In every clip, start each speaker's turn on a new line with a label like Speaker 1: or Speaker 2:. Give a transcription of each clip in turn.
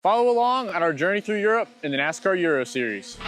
Speaker 1: Follow along on our journey through Europe in the NASCAR Euro Series.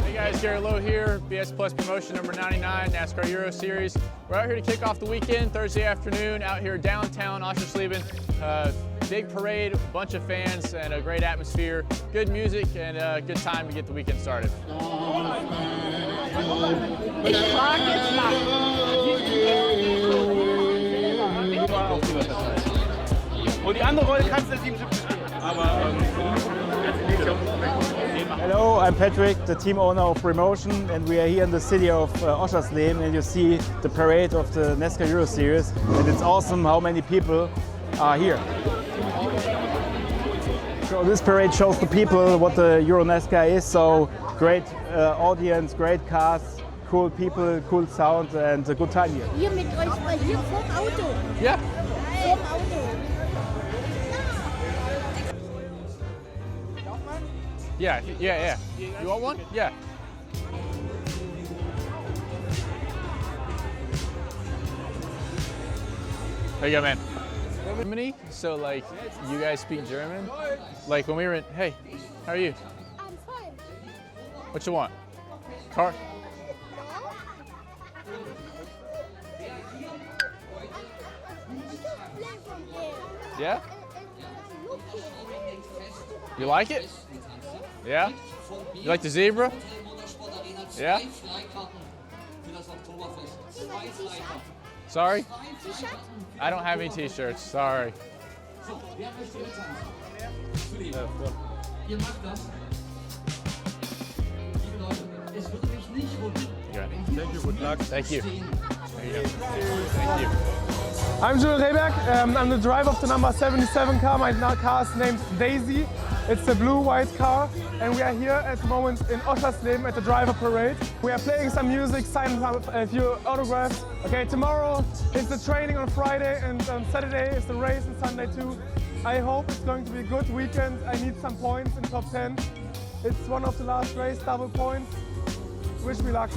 Speaker 1: Hey guys, Garrett Lowe here, BS+ Promotion number 99, NASCAR Euro Series. We're out here to kick off the weekend, Thursday afternoon, out here downtown Oschersleben. Big parade, a bunch of fans, and a great atmosphere, good music, and a good time to get the weekend started.
Speaker 2: Hello, I'm Patrick, the team owner of Bremotion, and we are here in the city of Oschersleben, and you see the parade of the NASCAR Euro Series, and it's awesome how many people are here. So this parade shows the people what the EuroNASCAR is, so great audience, great cars, cool people, cool sound, and a good time here.
Speaker 3: Hier mit euch, weil hier vorm Auto.
Speaker 1: Yeah.
Speaker 3: Vorm Auto.
Speaker 1: Yeah. You want one? Yeah. There you go, man. Germany, so like, you guys speak German? Like when we were in, hey, how are you?
Speaker 3: I'm fine.
Speaker 1: What you want? Car? Yeah? You like it? Yeah? You like the zebra? Yeah? Sorry? I don't have any t-shirts, sorry.
Speaker 2: Thank you, good luck.
Speaker 1: Thank you. There you go. Thank you.
Speaker 4: I'm Jules Rehberg. I'm the driver of the number 77 car. My car is named Daisy. It's a blue-white car, and we are here at the moment in Oschersleben at the driver parade. We are playing some music, signing a few autographs. Okay, tomorrow is the training on Friday, and on Saturday is the race, and Sunday too. I hope it's going to be a good weekend. I need some points in top 10. It's one of the last race, double points. Wish me luck.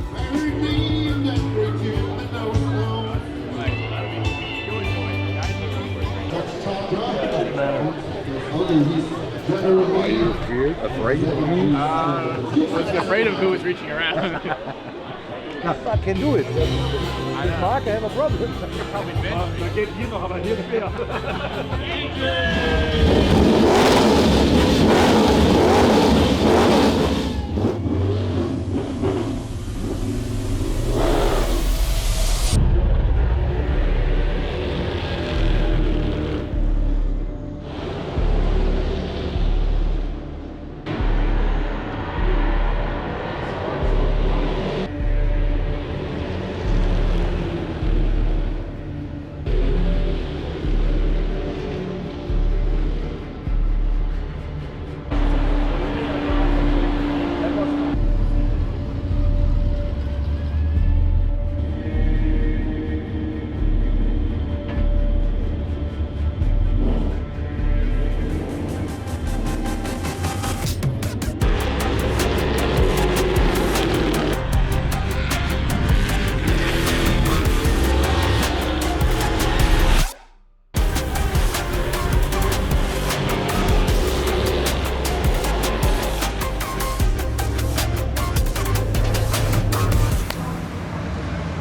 Speaker 5: Are you afraid of me?
Speaker 1: I was afraid of who was reaching around.
Speaker 5: I can do it.
Speaker 1: I know.
Speaker 5: Mark, I have a problem.
Speaker 1: Probably been.
Speaker 4: Geht hier noch, aber hier ist mehr.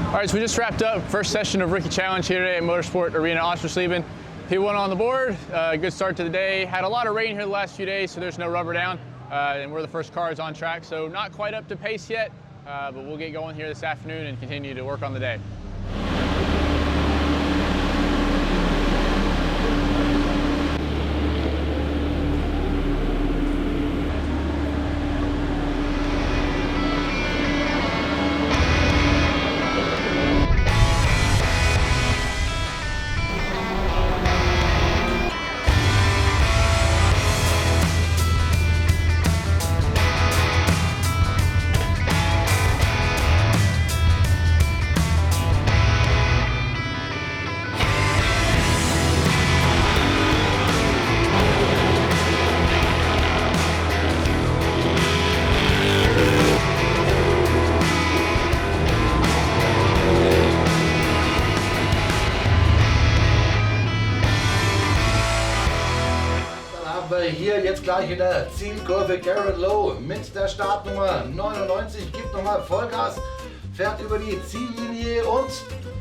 Speaker 1: All right, so we just wrapped up first session of Rookie Challenge here today at Motorsport Arena Oschersleben. P1 on the board, good start to the day. Had a lot of rain here the last few days, so there's no rubber down, and we're the first cars on track, so not quite up to pace yet, but we'll get going here this afternoon and continue to work on the day.
Speaker 6: wir hier jetzt gleich in der Zielkurve Garrett Lowe mit der Startnummer 99, gibt nochmal Vollgas, fährt über die Ziellinie und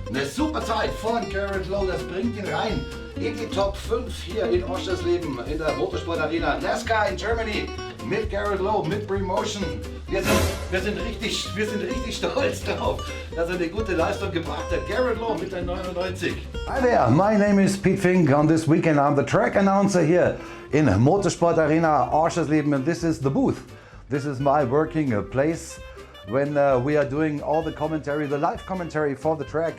Speaker 6: eine super Zeit von Garrett Lowe, das bringt ihn rein in die Top 5 hier in Oschersleben in der Motorsport Arena NASCAR in Germany mit Garrett Lowe, mit Bremotion. Wir sind richtig stolz drauf, dass er eine gute Leistung gebracht hat. Garrett Lowe mit der 99. Hi there, my name is Pete Fink. On this weekend I'm the track announcer here in Motorsport Arena Oschersleben, and this is the booth. This is my working place when we are doing all the commentary, the live commentary for the track,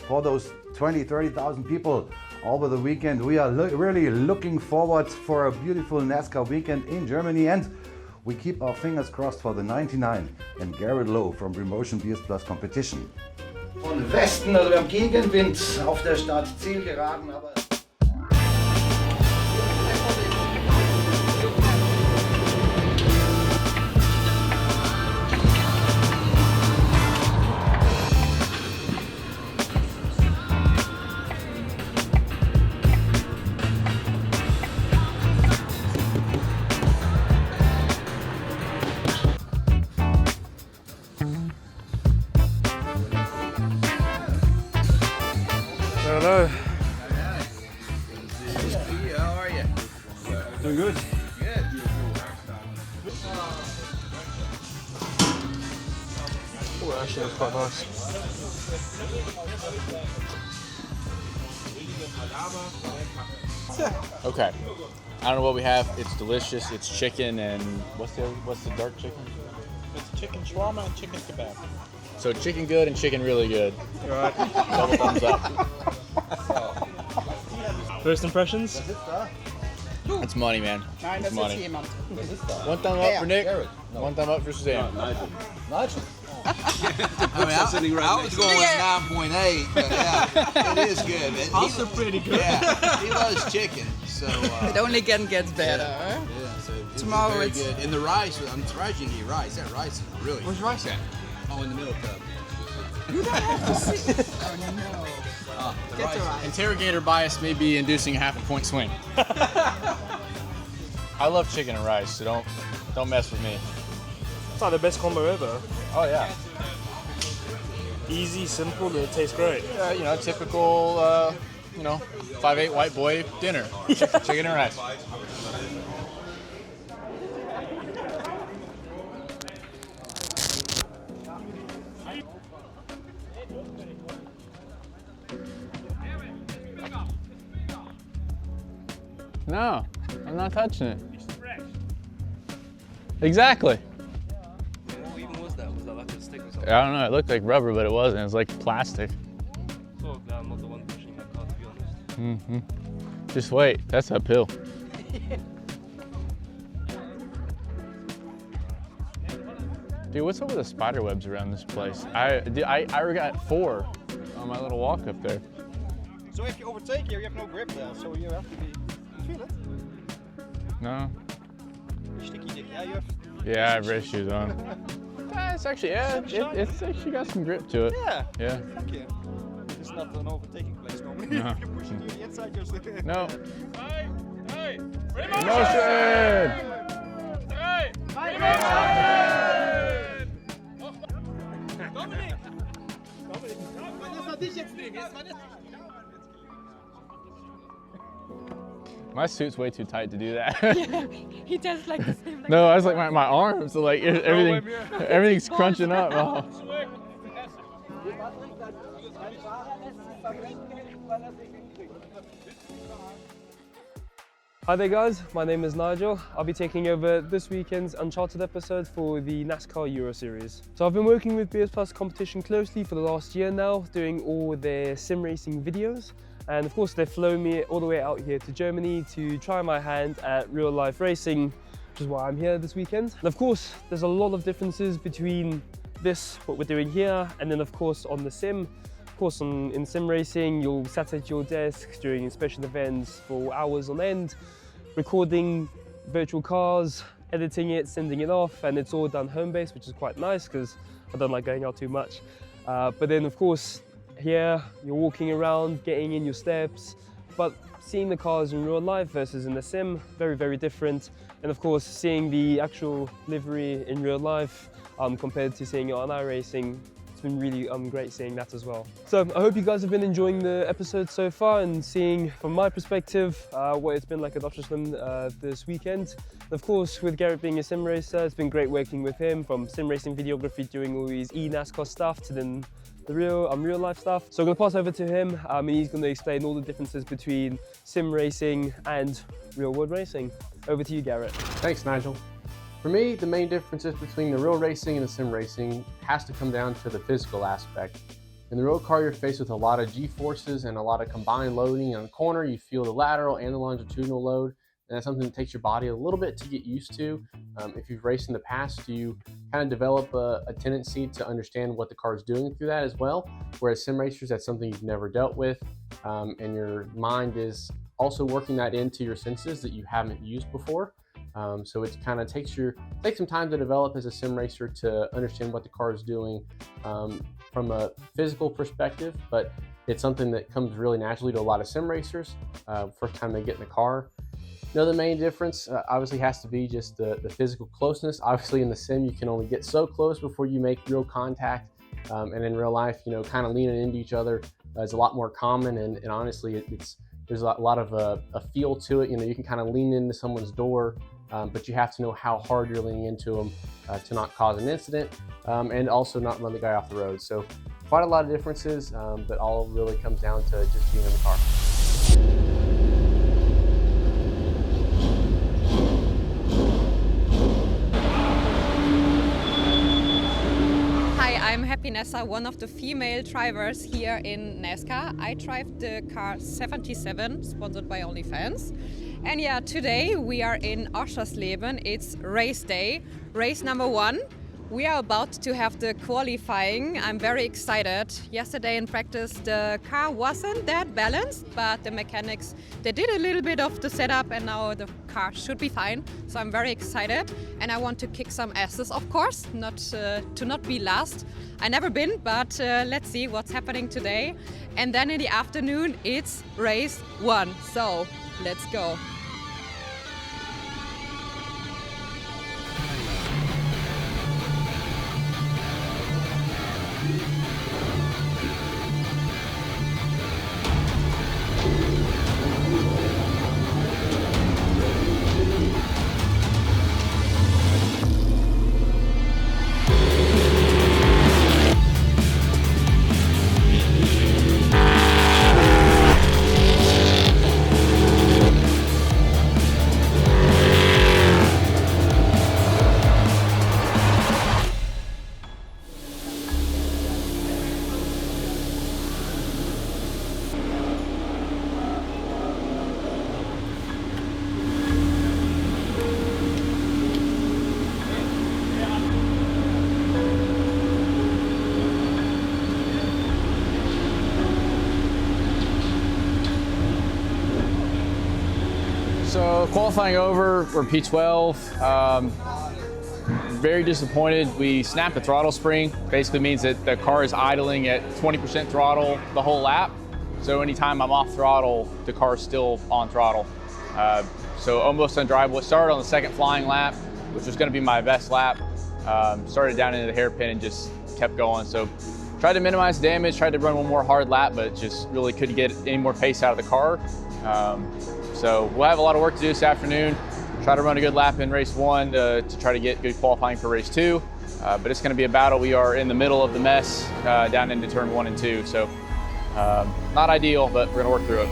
Speaker 6: for those 20,000-30,000 people over the weekend. We are really looking forward for a beautiful NASCAR weekend in Germany, and we keep our fingers crossed for the 99 and Garrett Lowe from Bremotion BS+COMPETITION. Von Westen, also wir haben Gegenwind auf der Start-Zielgeraden, aber
Speaker 4: Hello.
Speaker 7: How are you?
Speaker 2: Doing good.
Speaker 7: Good.
Speaker 4: Oh, actually, that's quite nice.
Speaker 1: Okay. I don't know what we have. It's delicious. It's chicken and what's the dark chicken?
Speaker 8: It's chicken shawarma and chicken kebab.
Speaker 1: So chicken good and chicken really good.
Speaker 8: Right.
Speaker 1: Double thumbs up.
Speaker 8: First impressions?
Speaker 1: It's money, man.
Speaker 3: Nein,
Speaker 1: It's
Speaker 3: das ist
Speaker 1: money.
Speaker 3: jemand.
Speaker 1: One thumb up for Nick. One thumb up for Suzanne.
Speaker 6: Nigel.
Speaker 7: I was going with 9.8, but yeah, it is good.
Speaker 8: Also pretty good.
Speaker 7: Yeah, he loves chicken, so
Speaker 3: It only gets better.
Speaker 7: yeah, so it's
Speaker 3: Tomorrow
Speaker 7: very
Speaker 3: it's-
Speaker 7: good. And the rice, I'm surprised you can eat rice. That rice is really. Where's rice at? Oh, in the middle cup. The
Speaker 3: Get the rice.
Speaker 1: Interrogator bias may be inducing a half a point swing. I love chicken and rice, so don't mess with me.
Speaker 8: It's like the best combo ever.
Speaker 1: Oh yeah.
Speaker 8: Easy, simple, and it tastes great.
Speaker 1: You know, typical 5'8" white boy dinner. Chicken and rice. No, I'm not touching it. Exactly.
Speaker 9: What even was that? Was that like a stick or something?
Speaker 1: I don't know. It looked like rubber, but it wasn't. It was like plastic.
Speaker 9: So glad I'm not the one pushing my car, to be honest.
Speaker 1: Just wait. That's uphill. Dude, what's up with the spider webs around this place? I got 4 on my little walk up there.
Speaker 8: So if you overtake here, you have no grip there, so you have to be. You feel it?
Speaker 1: No.
Speaker 8: Sticky dick. Yeah, you have.
Speaker 1: Yeah, I have race shoes on. It's actually it's actually got some grip to it.
Speaker 8: Yeah.
Speaker 1: Yeah.
Speaker 8: Fuck yeah. It's not an overtaking place normally.
Speaker 1: No.
Speaker 8: If you're pushing to the inside, you're still.
Speaker 1: No.
Speaker 8: Hey!
Speaker 1: Motion!
Speaker 8: Hey! Dominik! Man ist noch dich jetzt nehmen. Jetzt mal das.
Speaker 1: My suit's way too tight to do that.
Speaker 3: He does like the same. Like
Speaker 1: No, I was like my arms, so like everything's crunching up. Oh.
Speaker 10: Hi there guys, my name is Nigel. I'll be taking over this weekend's Uncharted episode for the NASCAR Euro Series. So I've been working with BS+COMPETITION closely for the last year now, doing all their sim racing videos. And of course they've flown me all the way out here to Germany to try my hand at real life racing, which is why I'm here this weekend. And of course, there's a lot of differences between this, what we're doing here, and then of course on the sim. Of course, in sim racing, you'll sat at your desk during special events for hours on end, recording virtual cars, editing it, sending it off, and it's all done home-based, which is quite nice because I don't like going out too much. But then, of course, here you're walking around, getting in your steps, but seeing the cars in real life versus in the sim, very, very different. And of course, seeing the actual livery in real life compared to seeing it on iRacing, it's been really great seeing that as well. So I hope you guys have been enjoying the episode so far and seeing from my perspective what it's been like at Oschersleben this weekend. And of course, with Garrett being a sim racer, it's been great working with him, from sim racing videography, doing all his NASCAR stuff, to then the real life stuff. So I'm going to pass over to him and he's going to explain all the differences between sim racing and real world racing. Over to you, Garrett.
Speaker 11: Thanks, Nigel. For me, the main differences between the real racing and the sim racing has to come down to the physical aspect. In the real car, you're faced with a lot of G-forces and a lot of combined loading. On the corner, you feel the lateral and the longitudinal load, and that's something that takes your body a little bit to get used to. If you've raced in the past, you kind of develop a tendency to understand what the car is doing through that as well. Whereas sim racers, that's something you've never dealt with, and your mind is also working that into your senses that you haven't used before. So it kind of takes some time to develop as a sim racer to understand what the car is doing from a physical perspective, but it's something that comes really naturally to a lot of sim racers first time they get in the car. The main difference obviously has to be just the physical closeness. Obviously in the sim you can only get so close before you make real contact, and in real life, kind of leaning into each other is a lot more common, and honestly there's a lot of a feel to it. You can kind of lean into someone's door, but you have to know how hard you're leaning into them to not cause an incident, and also not run the guy off the road. So quite a lot of differences, but all really comes down to just being in the car.
Speaker 3: I'm Happy Nessa, one of the female drivers here in NASCAR. I drive the car 77, sponsored by OnlyFans. And yeah, today we are in Oschersleben. It's race day, race number 1. We are about to have the qualifying. I'm very excited. Yesterday in practice the car wasn't that balanced, but the mechanics, they did a little bit of the setup and now the car should be fine. So I'm very excited and I want to kick some asses, of course, to not be last. I never been, but let's see what's happening today. And then in the afternoon it's race 1. So let's go.
Speaker 1: So qualifying over, we're P12. Very disappointed. We snapped the throttle spring. Basically means that the car is idling at 20% throttle the whole lap. So anytime I'm off throttle, the car's still on throttle. So almost undrivable. It started on the second flying lap, which was going to be my best lap. Started down into the hairpin and just kept going. So tried to minimize damage, tried to run one more hard lap, but just really couldn't get any more pace out of the car. So we'll have a lot of work to do this afternoon. Try to run a good lap in race 1 to try to get good qualifying for race 2. But it's going to be a battle. We are in the middle of the mess down into turn 1 and 2. So not ideal, but we're going to work through it.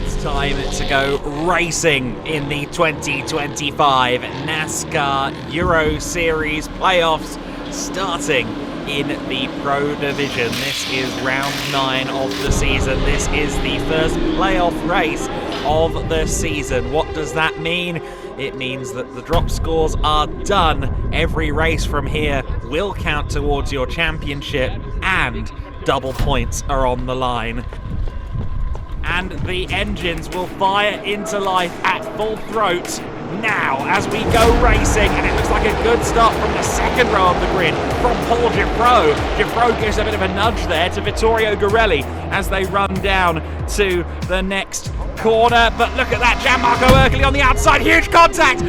Speaker 12: It's time to go racing in the 2025 NASCAR Euro Series playoffs, starting in the Pro Division. This is round 9 of the season. This is the first playoff race of the season. What does that mean? It means that the drop scores are done. Every race from here will count towards your championship, and double points are on the line. And the engines will fire into life at full throat now as we go racing, and it looks like a good start from the second row of the grid from Paul Giffreau. Giffreau gives a bit of a nudge there to Vittorio Gorelli as they run down to the next corner, but look at that, Gianmarco Ercoli on the outside, huge contact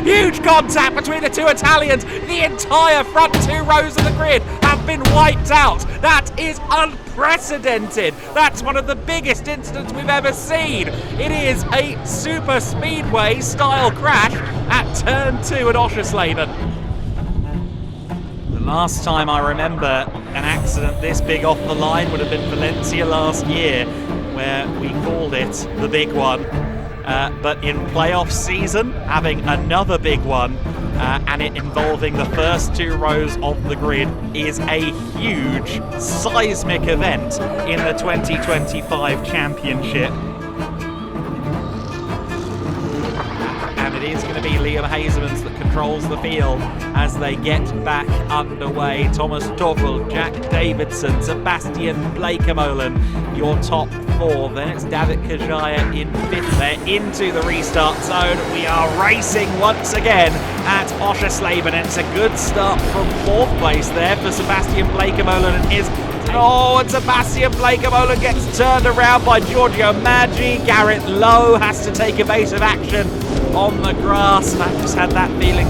Speaker 12: between the two Italians. The entire front two rows of the grid have been wiped out. That is unprecedented. That's one of the biggest incidents we've ever seen. It is a super speedway style crash at turn 2 at Oschersleben. The last time I remember an accident this big off the line would have been Valencia last year, where we called it the big one. But in playoff season, having another big one, and it involving the first two rows of the grid, is a huge seismic event in the 2025 championship. And it is going to be Liam Hazemans that controls the field as they get back underway. Thomas Toffel, Jack Davidson, Sebastian Bleikemolen, your top four. Then it's David Kajaya in fifth. They're into the restart zone. We are racing once again at Oschersleben. It's a good start from fourth place there for Sebastian Bleikemolen and his... Oh, and Sebastian Bleikemolen gets turned around by Giorgio Maggi. Garrett Lowe has to take evasive action on the grass, and I just had that feeling.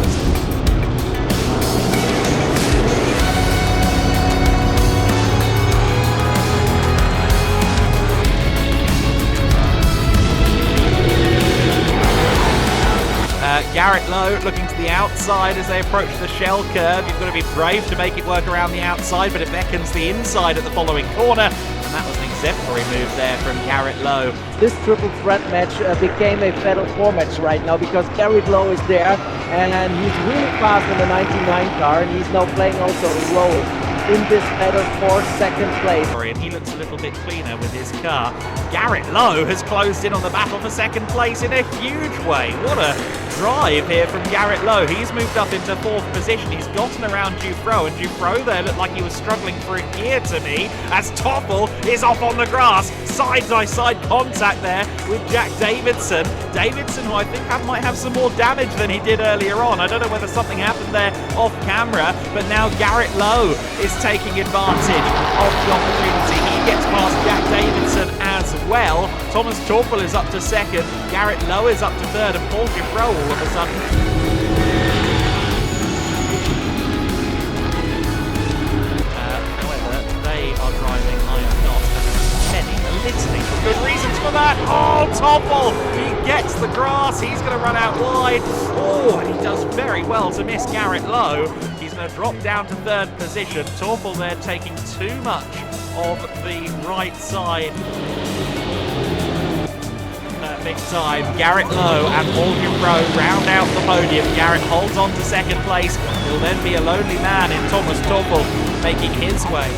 Speaker 12: Garrett Lowe looking to the outside as they approach the shell curve. You've got to be brave to make it work around the outside, but it beckons the inside at the following corner, and that was an exemplary move there from Garrett Lowe.
Speaker 13: This triple threat match became a Fatal 4 match right now because Garrett Lowe is there, and he's really fast in the 99 car, and he's now playing also a role in this battle for second place.
Speaker 12: And he looks a little bit cleaner with his car. Garrett Lowe has closed in on the battle for second place in a huge way. What a drive here from Garrett Lowe. He's moved up into fourth position. He's gotten around Giuffreau, and Giuffreau there looked like he was struggling for a gear to me as Toffel is off on the grass. Side-by-side contact there with Jack Davidson. Davidson, who I think might have some more damage than he did earlier on. I don't know whether something happened there off camera, but now Garrett Lowe is taking advantage of the opportunity. He gets past Jack Davidson as well. Thomas Toffel is up to second. Garrett Lowe is up to third, and Paul Giffreau all of a sudden. However, they are driving, I am not, and many a litany of good reasons for that. Oh, Toffel! He gets the grass, he's going to run out wide. Oh, and he does very well to miss Garrett Lowe. He's going to drop down to third position. Toffel there taking too much of the right side. Perfect time. Garrett Lowe and Paul Giffreau round out the podium. Garrett holds on to second place. He'll then be a lonely man in Thomas Toffel making his way.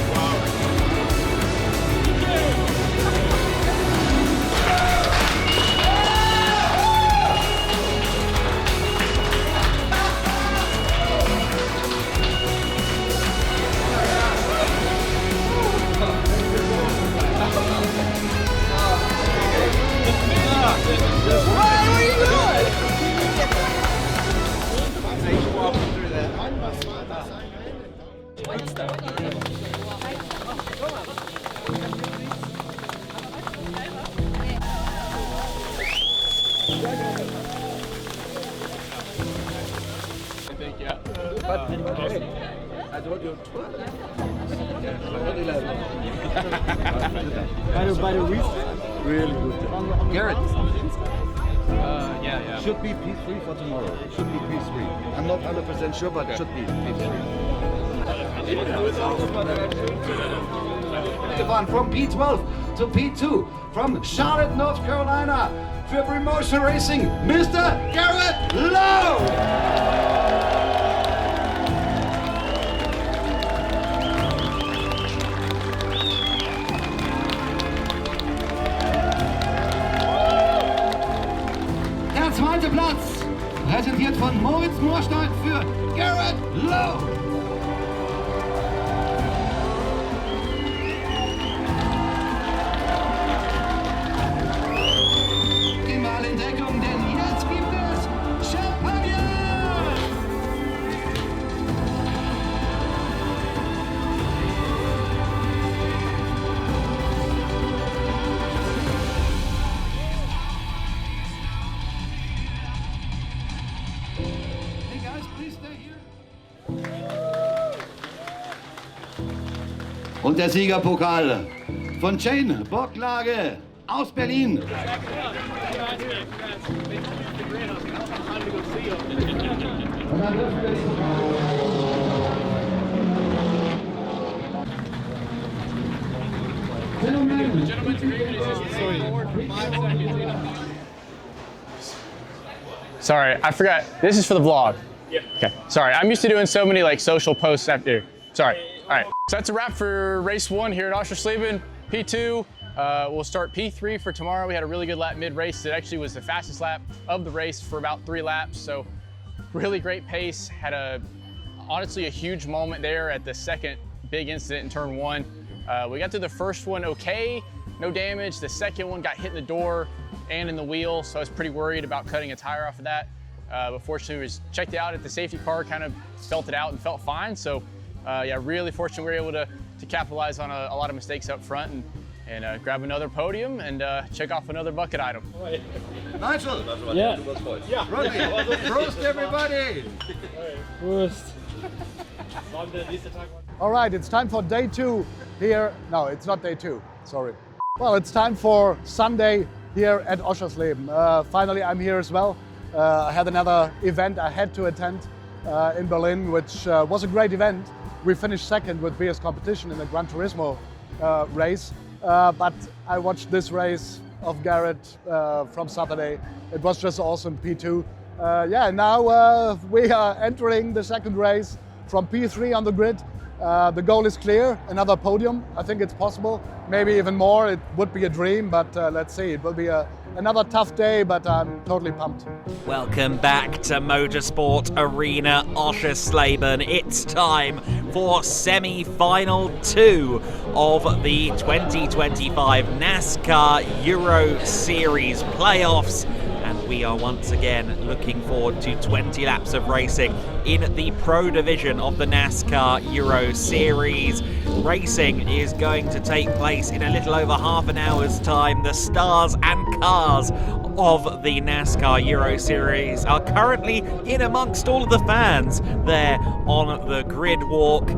Speaker 5: By the week, really good. Garrett.
Speaker 9: Yeah.
Speaker 5: Should be P3 for tomorrow. Should be P3. I'm not 100% sure, but should be P3.
Speaker 6: From P12 to P2, from Charlotte, North Carolina, for Bremotion Racing, Mr. Garrett Lowe! Der zweite Platz, präsentiert von Moritz Moorstein für Garrett Lowe. Geh mal in Deckung, denn jetzt gibt es Champagner! Und der Siegerpokal von Chain Bocklage aus Berlin.
Speaker 1: Sorry, I forgot. This is for the vlog. Yeah. Okay. Sorry, I'm used to doing so many like social posts after. Sorry. All right. So that's a wrap for race 1 here at Oschersleben. P2. We'll start P3 for tomorrow. We had a really good lap mid-race. It actually was the fastest lap of the race for about 3 laps. So really great pace. Had honestly a huge moment there at the second big incident in turn 1. We got through the first one okay, no damage. The second one got hit in the door and in the wheel, so I was pretty worried about cutting a tire off of that. But fortunately, we checked it out at the safety car, kind of felt it out and felt fine. So yeah, really fortunate we were able to capitalize on a lot of mistakes up front and grab another podium and check off another bucket item.
Speaker 6: Nigel!
Speaker 10: Yeah.
Speaker 6: Prost, everybody!
Speaker 10: Prost.
Speaker 14: All right, it's time for day 2 here. No, it's not day 2, sorry. Well, it's time for Sunday here at Oschersleben. Finally, I'm here as well. I had another event I had to attend in Berlin, which was a great event. We finished second with BS+COMPETITION in the Gran Turismo race, but I watched this race of Garrett from Saturday. It was just awesome, P2. Yeah, now we are entering the second race from P3 on the grid. The goal is clear, another podium. I think it's possible, maybe even more. It would be a dream, but let's see. It will be another tough day, but I'm totally pumped.
Speaker 12: Welcome back to Motorsport Arena Oschersleben. It's time for semi-final 2 of the 2025 NASCAR Euro Series playoffs. And we are once again looking forward to 20 laps of racing in the Pro Division of the NASCAR Euro Series. Racing is going to take place in a little over half an hour's time. The stars and cars of the NASCAR Euro Series are currently in amongst all of the fans there on the grid walk.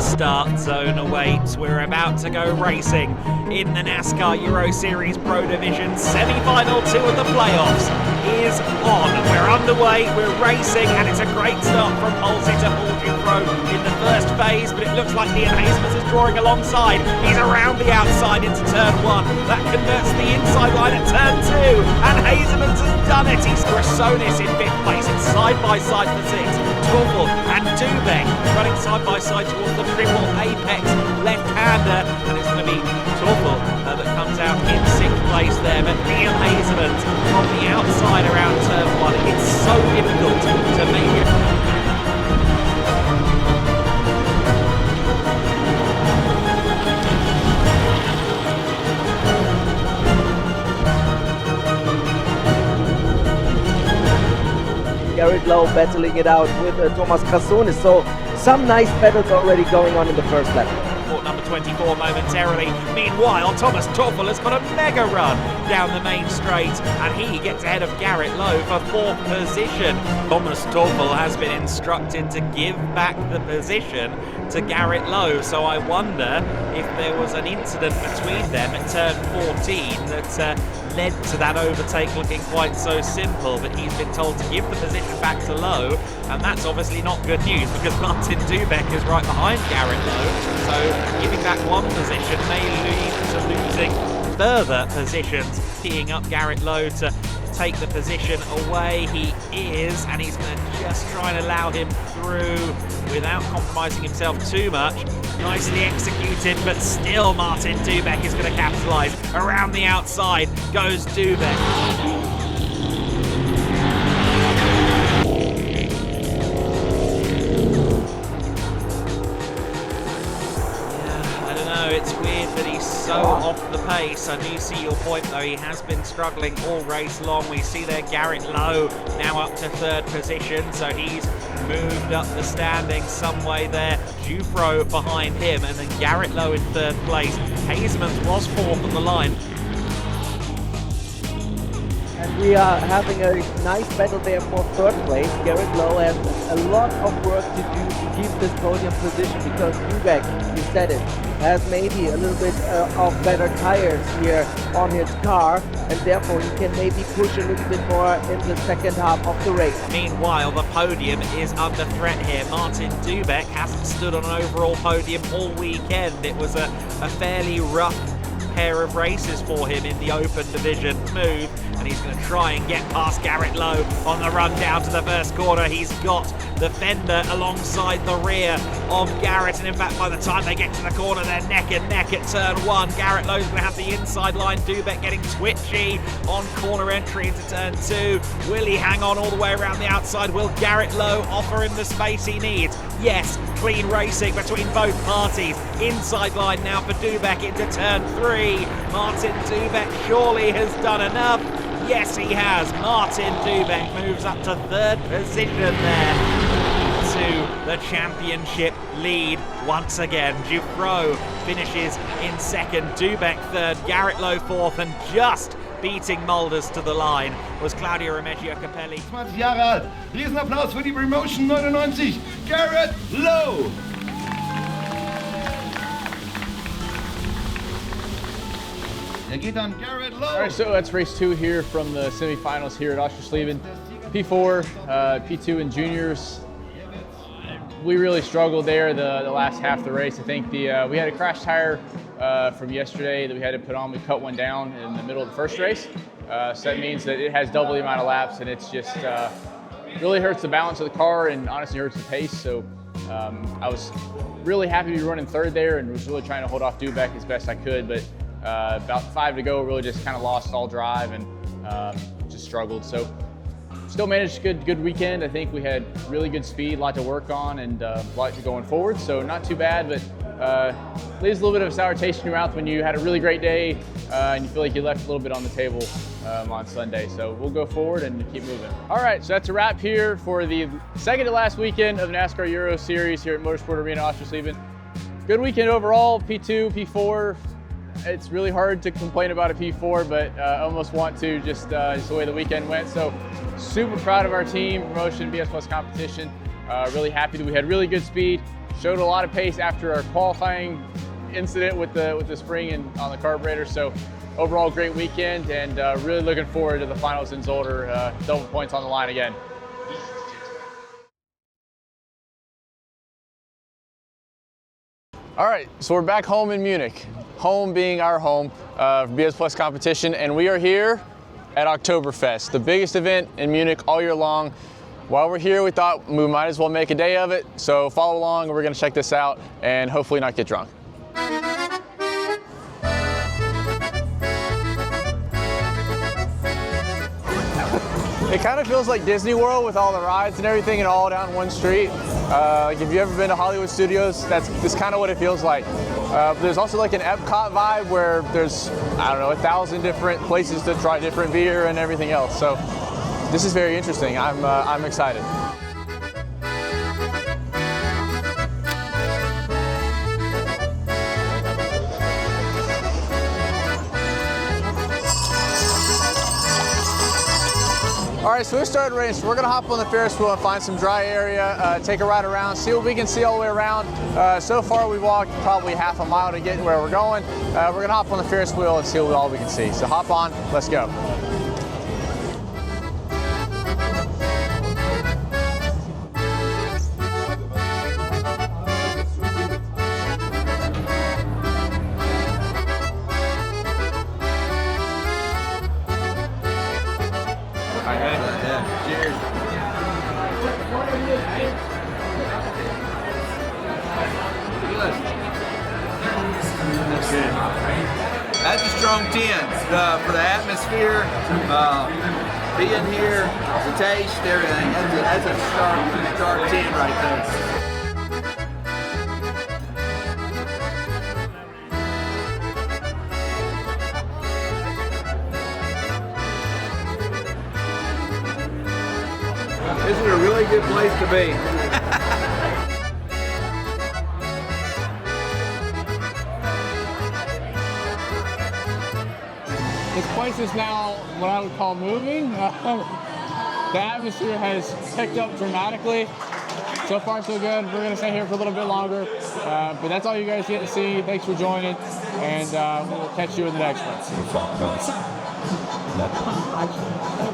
Speaker 12: Start zone awaits. We're about to go racing in the NASCAR Euro Series Pro Division. Semi-final 2 of the playoffs is on. We're underway, we're racing, and it's a great start from Halsey to Pro in the first phase, but it looks like Ian Hasemans is drawing alongside. He's around the outside into turn 1. That converts the inside line at turn 2, and Hasemans has done it. He's Grassonis in 5th place. It's side by side for 6. Tuffel and Dubek running side by side towards the triple apex left-hander, and it's going to be Tuffel that comes out in 6th place there, but Ian Hasemans on the outside around turn 1. It's so difficult to make it.
Speaker 13: Garrett Lowe battling it out with Thomas Grassonis. So some nice battles already going on in the first lap.
Speaker 12: Number 24 momentarily. Meanwhile, Thomas Tuffel has got a mega run down the main straight, and he gets ahead of Garrett Lowe for 4th position. Thomas Tuffel has been instructed to give back the position to Garrett Lowe, so I wonder if there was an incident between them at turn 14 that led to that overtake looking quite so simple, but he's been told to give the position back to Lowe, and that's obviously not good news because Martin Dubek is right behind Garrett Lowe, so giving back one position may lead to losing further positions, teeing up Garrett Lowe to take the position away. He is, and he's going to just try and allow him through without compromising himself too much. Nicely executed, but still Martin Dubek is going to capitalise. Around the outside goes Dubek. It's weird that he's so off the pace. I do see your point though, he has been struggling all race long. We see there Garrett Lowe now up to 3rd position, so he's moved up the standings some way there. Jufro behind him, and then Garrett Lowe in 3rd place. Hasemans was 4th on the line.
Speaker 13: And we are having a nice battle there for third place. Garrett Lowe has a lot of work to do to keep this podium position because Dubek, you said it, has maybe a little bit of better tires here on his car, and therefore he can maybe push a little bit more in the second half of the race.
Speaker 12: Meanwhile, the podium is under threat here. Martin Dubek hasn't stood on an overall podium all weekend. It was a fairly rough pair of races for him in the open division move, and he's going to try and get past Garrett Lowe on the run down to the first corner. He's got the fender alongside the rear of Garrett, and in fact by the time they get to the corner they're neck and neck at turn one. Garrett Lowe's going to have the inside line. Dubek getting twitchy on corner entry into turn two. Will he hang on all the way around the outside? Will Garrett Lowe offer him the space he needs? Yes, clean racing between both parties. Inside line now for Dubek into turn three. Martin Dubek surely has done enough. Yes, he has. Martin Dubek moves up to third position there to the championship lead once again. Dufresne finishes in second, Dubek third, Garrett Lowe fourth, and just beating Mulders to the line was Claudio Remeggio Capelli.
Speaker 6: 20 Jahre alt. Riesenapplaus für die Bremotion 99, Garrett Lowe. Garrett Lowe.
Speaker 1: All right, so that's race two here from the semifinals here at Oschersleben. P4, P2 and juniors. We really struggled there the last half of the race. I think we had a crash tire from yesterday that we had to put on. We cut one down in the middle of the first race. So that means that it has double the amount of laps, and it's just really hurts the balance of the car and honestly hurts the pace. So I was really happy to be running third there and was really trying to hold off Dubek as best I could, but about 5 to go, really just kind of lost all drive and just struggled. So still managed a good weekend. I think we had really good speed, a lot to work on, and a lot going forward. So not too bad, but leaves a little bit of a sour taste in your mouth when you had a really great day and you feel like you left a little bit on the table on Sunday. So we'll go forward and keep moving. All right, so that's a wrap here for the second to last weekend of NASCAR Euro Series here at Motorsport Arena Oschersleben. Good weekend overall, P2, P4. It's really hard to complain about a P4, but I almost want to just the way the weekend went. So super proud of our team, Bremotion, BS+COMPETITION. Really happy that we had really good speed. Showed a lot of pace after our qualifying incident with the spring and on the carburetor. So overall, great weekend, and really looking forward to the finals in Zolder. Double points on the line again. All right, so we're back home in Munich. Home being our home of BS+COMPETITION, and we are here at Oktoberfest, the biggest event in Munich all year long. While we're here, we thought we might as well make a day of it, so follow along and we're gonna check this out and hopefully not get drunk. It kind of feels like Disney World with all the rides and everything and all down one street. Like if you've ever been to Hollywood Studios, that's kind of what it feels like. There's also like an Epcot vibe where there's, I don't know, 1,000 different places to try different beer and everything else. So this is very interesting. I'm excited. All right, so we started race. We're gonna hop on the Ferris wheel and find some dry area, take a ride around, see what we can see all the way around. So far we walked probably half a mile to get where we're going. We're gonna hop on the Ferris wheel and see what all we can see. So hop on, let's go.
Speaker 6: That's a strong 10 for the atmosphere, being here, the taste, everything. That's a sharp 10 right there. This is a really good place to be.
Speaker 1: This place is now what I would call moving. The atmosphere has picked up dramatically. So far, so good. We're going to stay here for a little bit longer. But that's all you guys get to see. Thanks for joining. And we'll catch you in the next one.